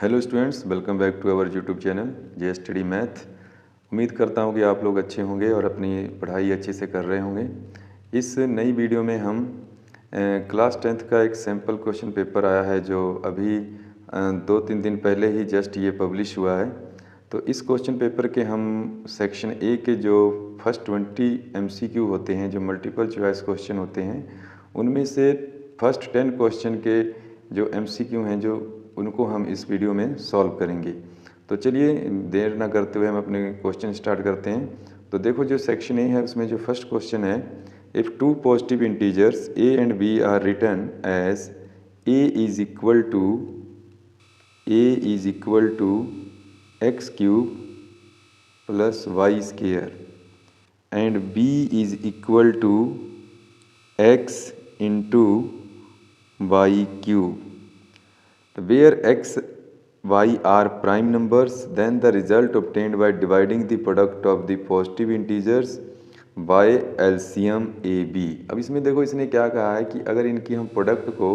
Hello students, welcome back to our YouTube channel J study math. उम्मीद करता हूँ कि आप लोग अच्छे होंगे और अपनी पढ़ाई अच्छे से कर रहे होंगे। इस नई वीडियो में हम क्लास 10th का एक सैम्पल क्वेश्चन पेपर आया है जो अभी 2-3 दिन पहले ही जस्ट ये पब्लिश हुआ है। तो इस क्वेश्चन पेपर के हम सेक्शन ए के जो फर्स्ट 20 MCQ होते हैं, जो मल्टीपल चॉइस क्वेश्चन होते हैं, उनमें से फर्स्ट 10 क्वेश्चन के जो MCQ हैं जो उनको हम इस वीडियो में सॉल्व करेंगे। तो चलिए देर ना करते हुए हम अपने क्वेश्चन स्टार्ट करते हैं। तो देखो, जो सेक्शन ए है उसमें जो फर्स्ट क्वेश्चन है, if two positive integers a and b are written as a is equal to x cube plus y square and b is equal to x into y cube, where x, y are prime numbers, then the result obtained by dividing the product of the positive integers by LCM AB। अब इसमें देखो, इसने क्या कहा है कि अगर इनकी हम प्रोडक्ट को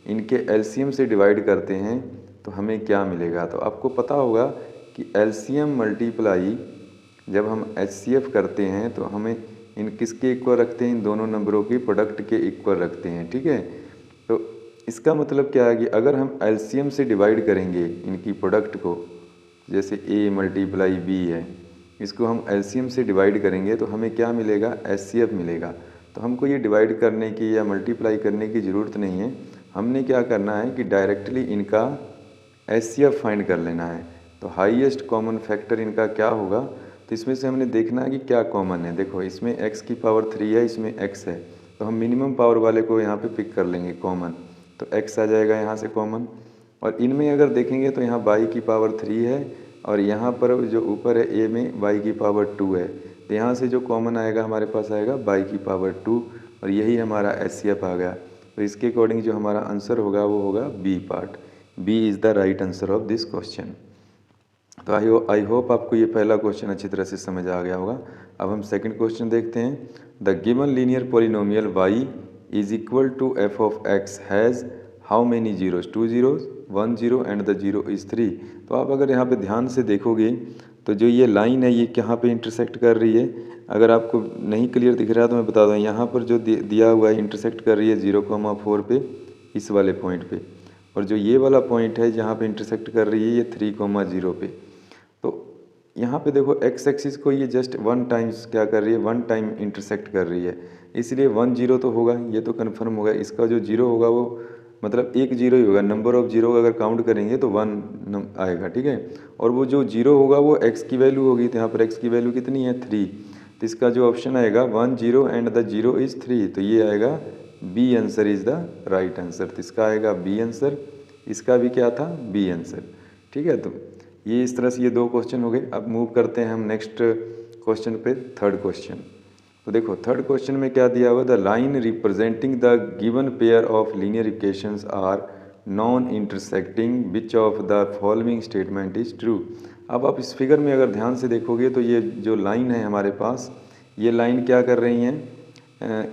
इनके LCM से डिवाइड करते हैं तो हमें क्या मिलेगा। तो आपको पता होगा कि LCM मल्टीप्लाई जब हम HCF करते हैं तो हमें इन किसके इक्वल रखते हैं, इन दोनों नंबरों की प्रोडक्ट के इक्वल रखते हैं। ठीक है, तो इसका मतलब क्या है कि अगर हम LCM से डिवाइड करेंगे इनकी प्रोडक्ट को, जैसे A मल्टीप्लाई B है, इसको हम LCM से डिवाइड करेंगे तो हमें क्या मिलेगा, HCF मिलेगा। तो हमको ये डिवाइड करने की या मल्टीप्लाई करने की ज़रूरत नहीं है। हमने क्या करना है कि डायरेक्टली इनका HCF फाइंड कर लेना है। तो हाईएस्ट कॉमन फैक्टर इनका क्या होगा, तो इसमें से हमने देखना है कि क्या कॉमन है। देखो, इसमें x की पावर 3 है, इसमें x है, तो हम मिनिमम पावर वाले को यहाँ पे पिक कर लेंगे कॉमन, तो x आ जाएगा यहाँ से कॉमन। और इनमें अगर देखेंगे तो यहाँ y की पावर 3 है और यहाँ पर जो ऊपर है a में y की पावर 2 है, तो यहाँ से जो कॉमन आएगा हमारे पास आएगा y की पावर 2 और यही हमारा HCF आ गया। तो इसके अकॉर्डिंग जो हमारा आंसर होगा वो होगा B part. B is the right answer of this question. तो आई होप आपको ये पहला क्वेश्चन अच्छी तरह से समझ आ गया होगा। अब हम सेकंड क्वेश्चन देखते हैं। The given linear polynomial y is equal to f of x has how many zeros, 2 zeros, 1 zero and the zero is 3। तो आप अगर यहाँ पे ध्यान से देखोगे तो जो ये लाइन है ये कहाँ पे इंटरसेक्ट कर रही है, अगर आपको नहीं क्लियर दिख रहा है तो मैं बता दूँ, यहाँ पर जो दिया हुआ है इंटरसेक्ट कर रही है 0,4 पे, इस वाले पॉइंट पे, और जो ये वाला पॉइंट है जहाँ पे इंटरसेक्ट कर रही है ये 3,0 पे। तो यहाँ पे देखो x एक्सिस को ये जस्ट 1 टाइम्स क्या कर रही है, 1 टाइम इंटरसेक्ट कर रही है, इसलिए 1 जीरो तो होगा, ये तो कन्फर्म होगा। इसका जो जीरो होगा वो मतलब एक जीरो ही होगा, नंबर ऑफ जीरो अगर काउंट करेंगे तो 1 आएगा। ठीक है, और वो जो जीरो होगा वो x की वैल्यू होगी, तो यहाँ पर x की वैल्यू कितनी है, 3। तो इसका जो ऑप्शन आएगा 1 zero and the zero is 3, तो ये आएगा B answer is the right answer. तो इसका आएगा बी आंसर, इसका भी क्या था, बी आंसर। ठीक है, तो ये इस तरह से ये 2 क्वेश्चन हो गए। अब मूव करते हैं हम नेक्स्ट क्वेश्चन पे, थर्ड क्वेश्चन। तो देखो थर्ड क्वेश्चन में क्या दिया हुआ, the line representing the given pair of linear equations are non intersecting, which of the following statement is true. अब आप इस फिगर में अगर ध्यान से देखोगे तो ये जो लाइन है हमारे पास, ये लाइन क्या कर रही हैं,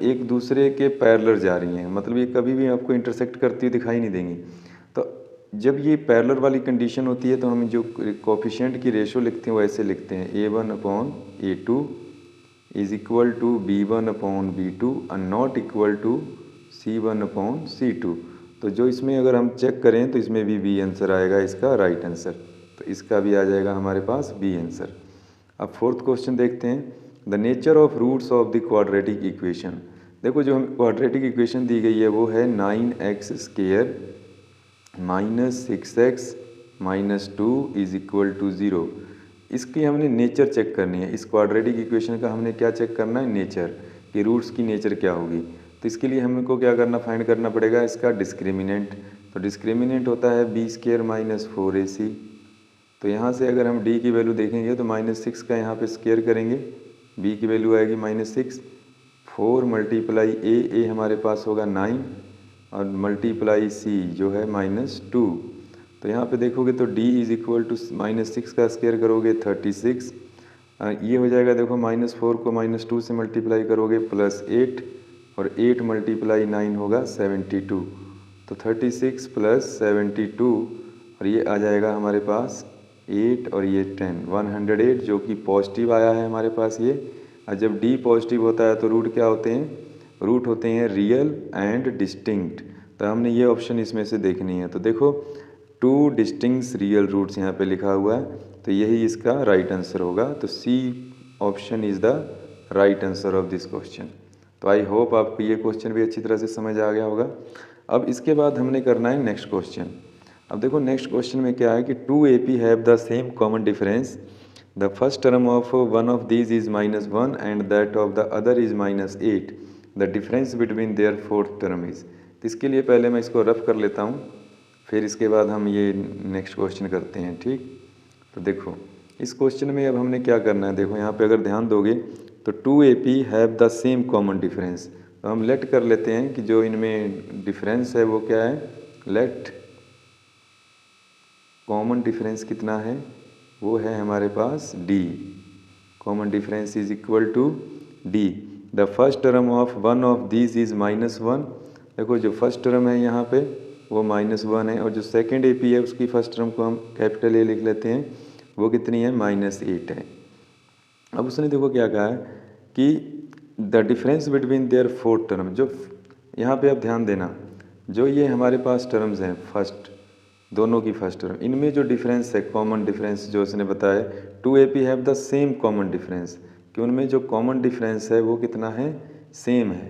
एक दूसरे के पैरेलल जा रही हैं, मतलब ये कभी भी आपको इंटरसेक्ट करती हुई दिखाई नहीं देंगी। तो जब ये पैरेलल वाली कंडीशन होती है तो हम जो कोफिशिएंट की रेशो लिखते हैं वो ऐसे लिखते हैं, A1/A2 is equal to B1/B2 and not equal to C1/C2। तो जो इसमें अगर हम चेक करें तो इसमें भी बी आंसर आएगा, इसका राइट आंसर। तो इसका भी आ जाएगा हमारे पास बी आंसर। अब फोर्थ क्वेश्चन देखते हैं, the nature of roots of the quadratic equation. देखो जो हम क्वाड्रेटिक इक्वेशन दी गई है वो है 9x² minus 6x minus 2 is equal to 0। इसकी हमने नेचर चेक करनी है, इस क्वाड्रेटिक इक्वेशन का हमने क्या चेक करना है, नेचर, कि रूट्स की नेचर क्या होगी। तो इसके लिए हमको क्या करना, फाइंड करना पड़ेगा इसका डिस्क्रिमिनेंट। तो डिस्क्रिमिनेंट होता है b² माइनस 4ac। तो यहाँ से अगर हम d की वैल्यू देखेंगे तो -6 का यहाँ पे स्क्वायर करेंगे, b की वैल्यू आएगी -6, 4 मल्टीप्लाई a हमारे पास होगा 9 और मल्टीप्लाई c जो है -2। तो यहाँ पे देखोगे तो d इज इक्वल टू -6 का स्क्वायर करोगे 36, ये हो जाएगा। देखो -4 को -2 से मल्टीप्लाई करोगे +8 और 8 मल्टीप्लाई 9 होगा 72। तो 36 + 72 और ये आ जाएगा हमारे पास 8 और ये 10, 108 जो कि पॉजिटिव आया है हमारे पास ये। और जब डी पॉजिटिव होता है तो रूट क्या होते हैं, रूट होते हैं रियल एंड डिस्टिंक्ट। तो हमने ये ऑप्शन इसमें से देखनी है। तो देखो 2 डिस्टिंक्ट रियल रूट्स यहाँ पे लिखा हुआ है, तो यही इसका राइट आंसर होगा। तो C option is the right answer of this question. तो आई होप आपको ये क्वेश्चन भी अच्छी तरह से समझ आ गया होगा। अब इसके बाद हमने करना है नेक्स्ट क्वेश्चन। अब देखो नेक्स्ट क्वेश्चन में क्या है कि 2AP have the same common difference, the first term of one of these is -1 and that of the other is -8, the difference between their fourth term is. तो इसके लिए पहले मैं इसको रफ कर लेता हूँ, फिर इसके बाद हम ये नेक्स्ट क्वेश्चन करते हैं, ठीक। तो देखो इस क्वेश्चन में अब हमने क्या करना है, देखो यहाँ पे अगर ध्यान दोगे तो 2AP have the same common difference. तो हम लेट कर लेते हैं कि जो इनमें डिफरेंस है वो क्या है, लेट कॉमन डिफरेंस कितना है, वो है हमारे पास D। Common difference is equal to D। The first term of one of these is -1। देखो जो फर्स्ट टर्म है यहाँ पे वो -1 है, और जो सेकेंड AP है उसकी फर्स्ट टर्म को हम कैपिटल A लिख लेते हैं, वो कितनी है, -8 है। अब उसने देखो क्या कहा है कि the difference between their fourth term, जो यहाँ पे आप ध्यान देना, जो ये हमारे पास टर्म्स हैं फर्स्ट, दोनों की फर्स्ट टर्म, इनमें जो डिफरेंस है कॉमन डिफरेंस जो उसने बताया 2AP have the same common difference, कि उनमें जो कॉमन डिफरेंस है वो कितना है, सेम है।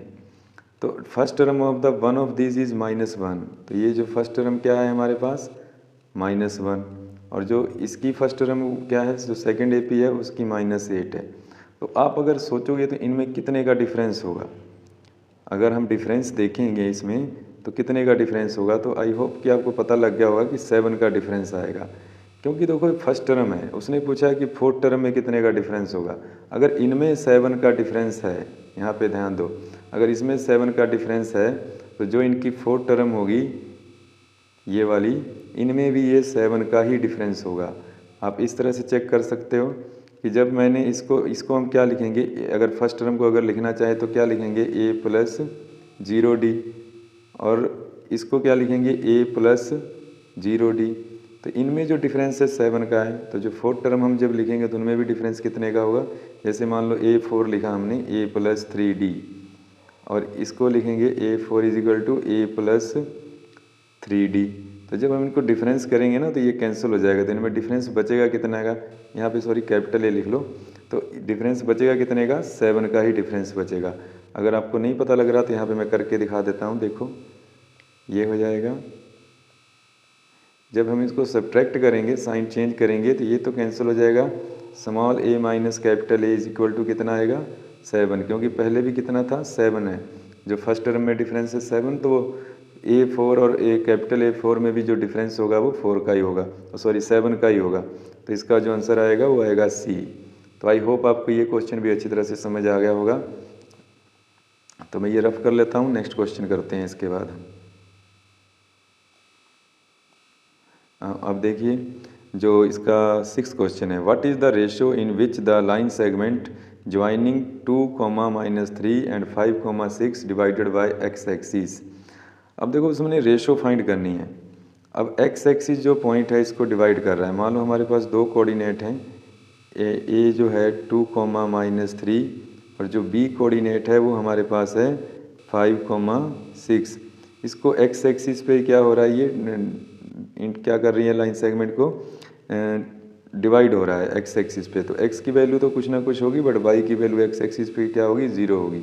तो first term of the one of this is -1, तो ये जो फर्स्ट टर्म क्या है हमारे पास -1, और जो इसकी फर्स्ट टर्म क्या है, जो सेकंड AP है उसकी -8 है। तो आप अगर सोचोगे तो इनमें कितने का डिफरेंस होगा, अगर हम डिफरेंस देखेंगे इसमें तो कितने का डिफरेंस होगा, तो आई होप कि आपको पता लग गया होगा कि 7 का डिफरेंस आएगा। क्योंकि देखो फर्स्ट टर्म है, उसने पूछा है कि फोर्थ टर्म में कितने का डिफरेंस होगा। अगर इनमें 7 का डिफरेंस है, यहाँ पे ध्यान दो, अगर इसमें 7 का डिफरेंस है तो जो इनकी फोर्थ टर्म होगी ये वाली, इनमें भी ये 7 का ही डिफरेंस होगा। आप इस तरह से चेक कर सकते हो कि जब मैंने इसको हम क्या लिखेंगे, अगर फर्स्ट टर्म को अगर लिखना चाहे तो क्या लिखेंगे, A + 0D, और इसको क्या लिखेंगे, A + 0D। तो इनमें जो डिफरेंस है 7 का है, तो जो फोर्थ टर्म हम जब लिखेंगे तो उनमें भी डिफरेंस कितने का होगा। जैसे मान लो A4 लिखा हमने, A + 3D, और इसको लिखेंगे A4 = A + 3D। तो जब हम इनको डिफरेंस करेंगे ना तो ये कैंसिल हो जाएगा, तो इनमें डिफरेंस बचेगा कितना का, यहाँ पे सॉरी कैपिटल A लिख लो, तो डिफरेंस बचेगा कितने का, 7 का ही डिफरेंस बचेगा। अगर आपको नहीं पता लग रहा तो यहाँ पे मैं करके दिखा देता हूँ, देखो ये हो जाएगा। जब हम इसको सब्ट्रैक्ट करेंगे, साइन चेंज करेंगे, तो ये तो कैंसिल हो जाएगा, स्मॉल a - कैपिटल A = कितना आएगा, 7, क्योंकि पहले भी कितना था, 7 है। जो फर्स्ट टर्म में डिफरेंस है 7, तो वो A4 और कैपिटल A4 में भी जो डिफरेंस होगा वो 4 का ही होगा, सॉरी 7 का ही होगा। तो इसका जो आंसर आएगा वो आएगा C। तो आई होप आपको ये क्वेश्चन भी अच्छी तरह से समझ आ गया होगा। तो मैं ये रफ कर लेता हूँ, नेक्स्ट क्वेश्चन करते हैं इसके बाद हम। अब देखिए जो इसका 6th क्वेश्चन है, what is the ratio in which the line segment joining 2, -3 and 5, 6 divided by x axis. अब देखो उसमें रेशियो फाइंड करनी है। अब x एक्सिस जो पॉइंट है इसको डिवाइड कर रहा है। मान लो हमारे पास दो कोऑर्डिनेट हैं, ए जो है 2, -3, और जो b कोऑर्डिनेट है वो हमारे पास है 5, 6। इसको x एक्सिस पे क्या हो रहा है, ये क्या कर रही है, लाइन सेगमेंट को डिवाइड हो रहा है x एक्सिस पे। तो x की वैल्यू तो कुछ ना कुछ होगी, बट y की वैल्यू x एक्सिस पे क्या होगी, 0 होगी।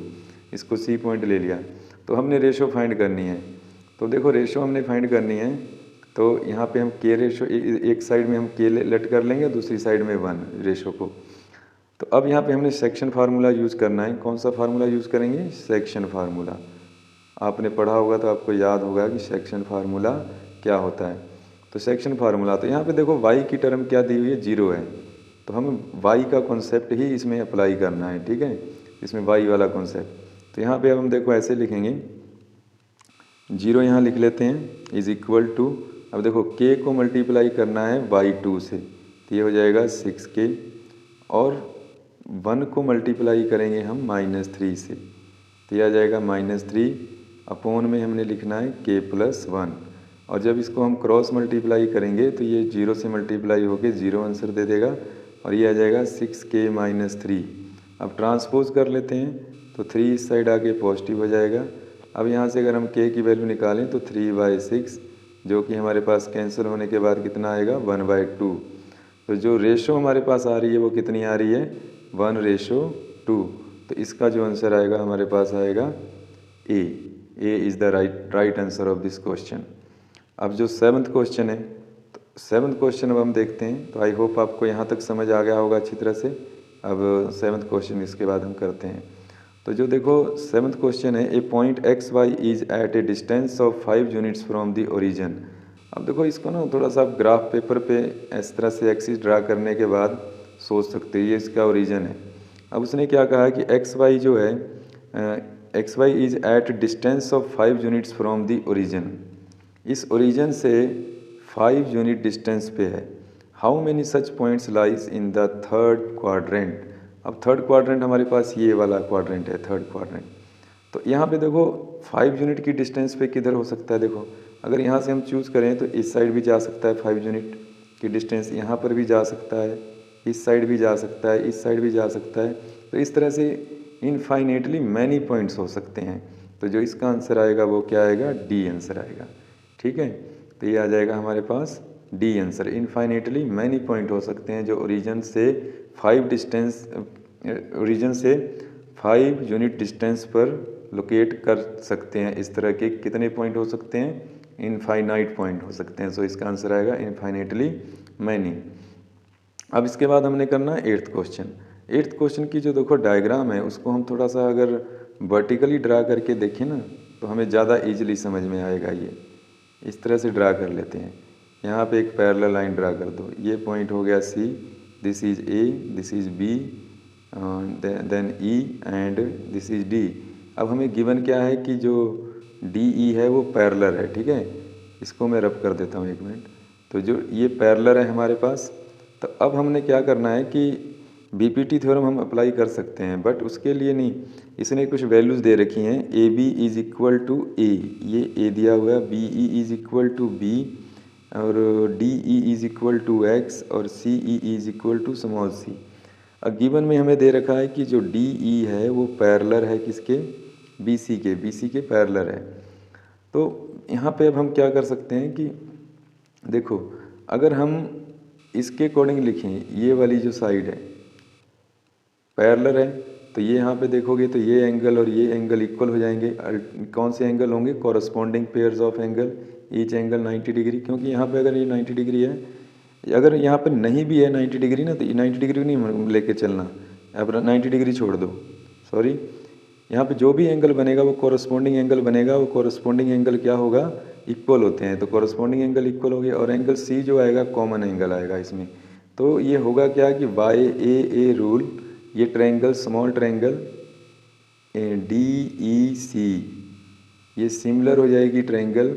इसको C पॉइंट ले लिया। तो हमने रेशो फाइंड करनी है। तो देखो रेशो हमने फाइंड करनी है, तो यहाँ पे हम k रेशो, एक साइड में हम k लेट कर लेंगे, दूसरी साइड में 1 रेशो को। तो अब यहाँ पे हमने सेक्शन फार्मूला यूज़ करना है। कौन सा फार्मूला यूज़ करेंगे, सेक्शन फार्मूला। आपने पढ़ा होगा तो आपको याद होगा कि सेक्शन फार्मूला क्या होता है। तो सेक्शन फार्मूला, तो यहाँ पे देखो y की टर्म क्या दी हुई है, 0 है। तो हमें y का कॉन्सेप्ट ही इसमें अप्लाई करना है, ठीक है, इसमें y वाला कॉन्सेप्ट। तो यहाँ पे अब हम देखो ऐसे लिखेंगे, 0 यहाँ लिख लेते हैं, इज इक्वल टू, अब देखो k को मल्टीप्लाई करना है y2 से, तो ये हो जाएगा 6k, और 1 को मल्टीप्लाई करेंगे हम -3 से, तो यह आ जाएगा -3 अपॉन में हमने लिखना है k + 1, और जब इसको हम क्रॉस मल्टीप्लाई करेंगे तो ये 0 से मल्टीप्लाई होके 0 आंसर दे देगा और ये आ जाएगा 6k-3। अब ट्रांसपोज कर लेते हैं तो 3 इस साइड आके पॉजिटिव हो जाएगा। अब यहाँ से अगर हम k की वैल्यू निकालें तो 3/6 जो कि हमारे पास कैंसिल होने के बाद कितना आएगा 1/2। तो जो रेशो हमारे पास आ रही है वो कितनी आ रही है 1:2। तो इसका जो आंसर आएगा हमारे पास आएगा A is the right answer of this question. अब जो 7th क्वेश्चन है तो 7th क्वेश्चन अब हम देखते हैं। तो आई होप आपको यहाँ तक समझ आ गया होगा अच्छी तरह से। अब 7th क्वेश्चन इसके बाद हम करते हैं। तो जो देखो 7th क्वेश्चन है, a point XY is at a distance of 5 units from the origin. अब देखो इसको ना थोड़ा सा आप ग्राफ पेपर पे इस तरह से एक्सिस ड्रा करने के बाद सोच सकते हैं ये इसका ओरिजिन है। अब उसने क्या कहा कि XY जो है XY is at distance of 5 units from the origin. इस ओरिजिन से 5 यूनिट डिस्टेंस पे है। How many such points lies in the third quadrant. अब थर्ड क्वाड्रेंट हमारे पास ये वाला क्वाड्रेंट है, थर्ड क्वाड्रेंट। तो यहाँ पे देखो 5 यूनिट की डिस्टेंस पे किधर हो सकता है। देखो अगर यहाँ से हम चूज़ करें तो इस साइड भी जा सकता है 5 यूनिट की डिस्टेंस, यहाँ पर भी जा सकता है, इस साइड भी जा सकता है, इस साइड भी जा सकता है। तो इस तरह से इनफाइनेटली मैनी पॉइंट्स हो सकते हैं। तो जो इसका आंसर आएगा वो क्या आएगा, डी आंसर आएगा। ठीक है, तो ये आ जाएगा हमारे पास the answer. Infinitely many point हो सकते हैं जो ओरिजिन से 5 यूनिट डिस्टेंस पर लोकेट कर सकते हैं। इस तरह के कितने पॉइंट हो सकते हैं, इनफाइनाइट पॉइंट हो सकते हैं। सो इसका आंसर आएगा इनफाइनेटली मैनी। अब इसके बाद हमने करना 8th क्वेश्चन। 8th क्वेश्चन की जो देखो डायग्राम है उसको हम थोड़ा सा अगर वर्टिकली ड्रा करके देखें ना तो हमें ज़्यादा ईजिली समझ में आएगा। ये इस तरह से ड्रा कर लेते हैं। यहाँ पे एक पैरेलल लाइन ड्रा कर दो। ये पॉइंट हो गया C, this is A, this is B, then E and this is D। अब हमें गिवन क्या है कि जो DE है वो पैरेलल है। ठीक है, इसको मैं रब कर देता हूँ 1 मिनट। तो जो ये पैरेलल है हमारे पास, तो अब हमने क्या करना है कि BPT थ्योरम हम अप्लाई कर सकते हैं, बट उसके लिए नहीं, इसने कुछ वैल्यूज़ दे रखी हैं। AB is equal to A, ये A दिया हुआ है, BE is equal to B और DE is equal to X और CE is equal to small c। अब गिवन में हमें दे रखा है कि जो DE है वो पैरेलल है किसके, BC के पैरेलल है। तो यहाँ पे अब हम क्या कर सकते हैं कि देखो अगर हम इसके अकॉर्डिंग लिखें, ये वाली जो साइड है पैरेलल है, तो ये यहाँ पे देखोगे तो ये एंगल और ये एंगल इक्वल हो जाएंगे। कौन से एंगल होंगे, corresponding pairs of angle, each angle 90 degree. क्योंकि यहाँ पे अगर ये 90 डिग्री है, अगर यहाँ पे नहीं भी है 90 डिग्री ना, तो 90 डिग्री नहीं लेके चलना, अब 90 डिग्री छोड़ दो, सॉरी। यहाँ पे जो भी एंगल बनेगा वो कॉरस्पॉन्डिंग एंगल बनेगा। वो कॉरस्पॉन्डिंग एंगल क्या होगा, इक्वल होते हैं। तो कॉरस्पॉन्डिंग एंगल इक्वल हो गया और एंगल C जो आएगा कॉमन एंगल आएगा इसमें। तो ये होगा क्या कि YAA रूल, ये ट्रायंगल स्मॉल ट्रायंगल DEC ये सिमिलर हो जाएगी ट्रायंगल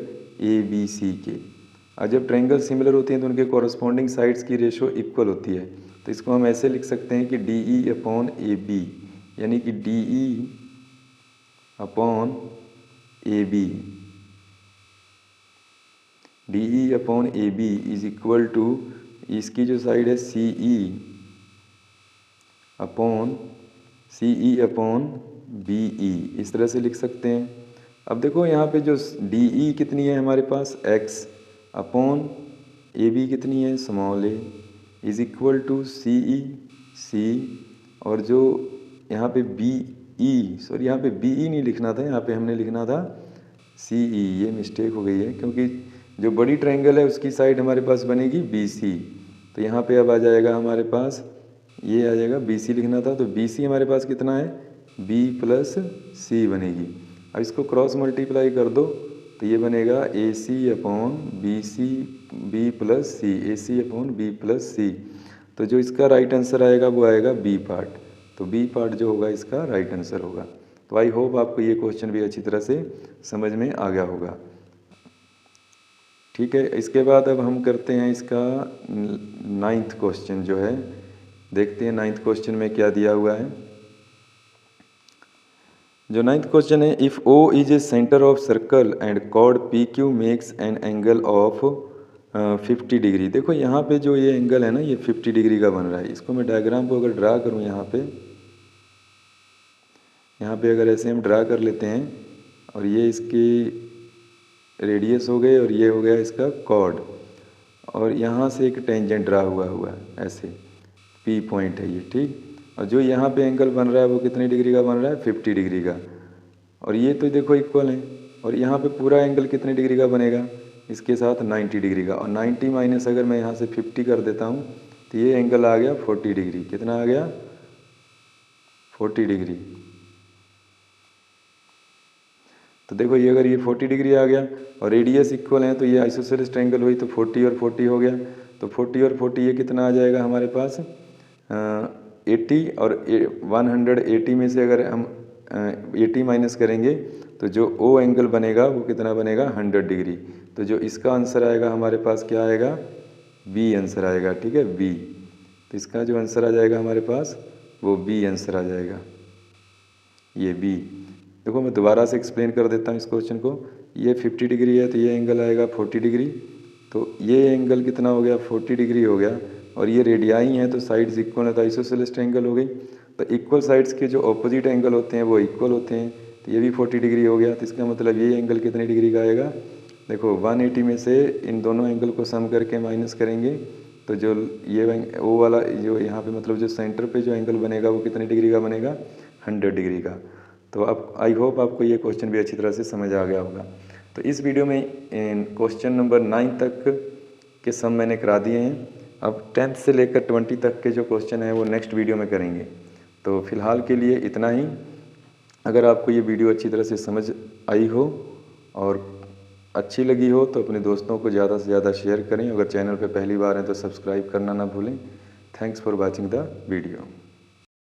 ABC के। और जब ट्रायंगल सिमिलर होते हैं तो उनके कॉरस्पॉन्डिंग साइड्स की रेशो इक्वल होती है। तो इसको हम ऐसे लिख सकते हैं कि DE अपॉन AB, यानी कि DE upon AB, DE upon AB is equal to, इसकी जो साइड है CE अपॉन BE, इस तरह से लिख सकते हैं। अब देखो यहाँ पे जो DE कितनी है हमारे पास X अपॉन AB कितनी है small a, is equal to CE C, और जो यहाँ पे BE, सॉरी यहाँ पे BE नहीं लिखना था, यहाँ पे हमने लिखना था CE, ये मिस्टेक हो गई है क्योंकि जो बड़ी ट्रायंगल है उसकी साइड हमारे पास बनेगी BC। तो यहाँ पे अब आ जाएगा हमारे पास, ये आ जाएगा BC लिखना था, तो BC हमारे पास कितना है B प्लस C बनेगी। अब इसको क्रॉस मल्टीप्लाई कर दो तो ये बनेगा AC upon BC B plus C, AC upon B plus C। तो जो इसका राइट आंसर आएगा वो आएगा B पार्ट। तो B पार्ट जो होगा इसका राइट आंसर होगा। तो आई होप आपको ये क्वेश्चन भी अच्छी तरह से समझ में आ गया होगा। ठीक है, इसके बाद अब हम करते हैं इसका 9th क्वेश्चन जो है, देखते हैं 9th क्वेश्चन में क्या दिया हुआ है। जो 9th क्वेश्चन है, if O is a centre of circle and chord P Q makes an angle of 50 degree. देखो यहाँ पे जो ये एंगल है ना, ये 50 डिग्री का बन रहा है। इसको मैं डायग्राम को अगर ड्रा करूँ यहाँ पे अगर ऐसे हम ड्रा कर लेते हैं, और ये इसकी रेडियस हो गए और ये हो गया इसका कॉर्ड, और यहाँ से एक टेंजेंट ड्रा हुआ है ऐसे, पी पॉइंट है ये, ठीक। और जो यहाँ पे एंगल बन रहा है वो कितनी डिग्री का बन रहा है, 50 डिग्री का। और ये तो देखो इक्वल है, और यहाँ पे पूरा एंगल कितने डिग्री का बनेगा, इसके साथ 90 डिग्री का। और 90 माइनस अगर मैं यहाँ से 50 कर देता हूँ तो ये एंगल आ गया 40 डिग्री। कितना आ गया, 40 डिग्री। तो देखो ये अगर ये 40 डिग्री आ गया और रेडियस इक्वल है तो ये आइसोसेलेस ट्रायंगल हुई, तो 40 और 40 हो गया। तो 40 और 40 ये कितना आ जाएगा हमारे पास, 80। और 180 में से अगर हम 80 माइनस करेंगे तो जो ओ एंगल बनेगा वो कितना बनेगा, 100 डिग्री। तो जो इसका आंसर आएगा हमारे पास क्या आएगा, बी आंसर आएगा, ठीक है, बी। तो इसका जो आंसर आ जाएगा हमारे पास वो बी आंसर आ जाएगा, ये बी। देखो मैं दोबारा से एक्सप्लेन कर देता हूँ इस क्वेश्चन को। ये 50 डिग्री है तो ये एंगल आएगा 40 डिग्री। तो ये एंगल कितना हो गया, 40 डिग्री हो गया। और ये रेडियाई हैं तो साइड्स इक्वल है तो आइसोसेलेस ट्रायंगल हो गई। तो इक्वल साइड्स के जो ऑपोजिट एंगल होते हैं वो इक्वल होते हैं। तो ये भी 40 डिग्री हो गया। तो इसका मतलब ये एंगल कितने डिग्री का आएगा, देखो 180 में से इन दोनों एंगल को सम करके माइनस करेंगे तो जो ये ओ वाला जो यहाँ पे मतलब जो सेंटर पे जो एंगल बनेगा वो कितने डिग्री का बनेगा, 100 डिग्री का। तो अब आई होप आपको ये क्वेश्चन भी अच्छी तरह से समझ आ गया होगा। तो इस वीडियो में क्वेश्चन नंबर 9 तक के सम मैंने करा दिए हैं। अब 10th से लेकर 20 तक के जो क्वेश्चन हैं वो नेक्स्ट वीडियो में करेंगे। तो फिलहाल के लिए इतना ही। अगर आपको ये वीडियो अच्छी तरह से समझ आई हो और अच्छी लगी हो तो अपने दोस्तों को ज़्यादा से ज़्यादा शेयर करें। अगर चैनल पे पहली बार हैं तो सब्सक्राइब करना ना भूलें। Thanks for watching the video.